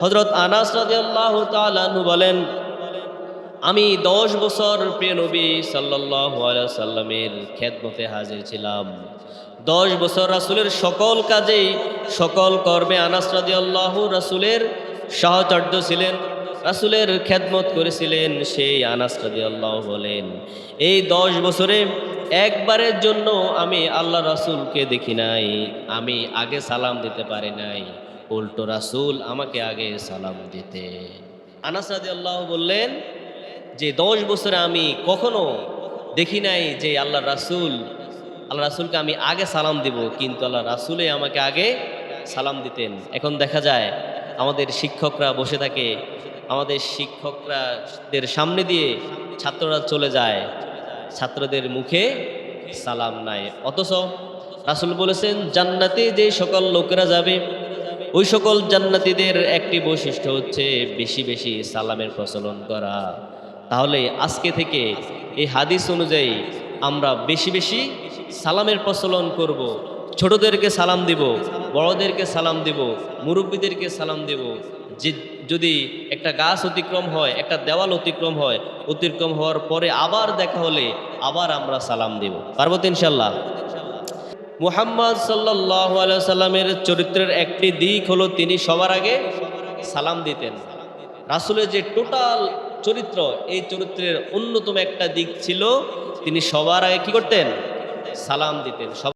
হযরত আনাস রাদিয়াল্লাহু তাআলা আনহু বলেন, আমি ১০ বছর প্রিয় নবী সাল্লাল্লাহু আলাইহি সাল্লামের খেদমতে হাজির ছিলাম। ১০ বছর রাসূলের সকল কাজেই, সকল কর্মে আনাস রাদিয়াল্লাহু রাসূলের সাহচর্য ছিলেন, রাসূলের খেদমত করেছিলেন। সেই আনাস রাদিয়াল্লাহু বলেন, এই ১০ বছরে একবারের জন্য আমি আল্লাহ রাসূলকে দেখি নাই, আমি আগে সালাম দিতে পারি নাই, উল্টো রাসূল আমাকে আগে সালাম দিতেন। আনাস রাদিয়াল্লাহু বললেন যে ১০ বছরে আমি কখনো দেখি নাই যে আল্লাহ রাসূলকে আমি আগে সালাম দিব, কিন্তু আল্লাহ রাসূলই আমাকে আগে সালাম দিতেন। এখন দেখা যায় আমাদের শিক্ষকরা বসে থাকে, আমাদের শিক্ষকরাদের সামনে দিয়ে ছাত্ররা চলে যায়, ছাত্রদের মুখে সালাম নাই। অথচ রাসূল বলেছেন, জান্নাতে যে সকল লোকেরা যাবে ওই সকল জান্নাতীদের একটি বৈশিষ্ট্য হচ্ছে বেশি বেশি সালামের প্রচলন করা। তাহলে আজকে থেকে এই হাদিস অনুযায়ী আমরা বেশি বেশি সালামের প্রচলন করব। ছোটদেরকে সালাম দিব, বড়দেরকে সালাম দিব, মুরব্বীদেরকে সালাম দিব। যে যদি একটা গাছ অতিক্রম হয়, একটা দেওয়াল অতিক্রম হয়, অতিক্রম হওয়ার পরে আবার দেখা হলে আবার আমরা সালাম দিব। পারবো তো ইনশাল্লাহ? মুহাম্মদ সাল্লাল্লাহু আলাইহি সাল্লামের চরিত্রের একটি দিক হলো তিনি সবার আগে সালাম দিতেন। রাসূলের যে টোটাল চরিত্র, এই চরিত্রের অন্যতম একটা দিক ছিল তিনি সবার আগে কি করতেন? সালাম দিতেন।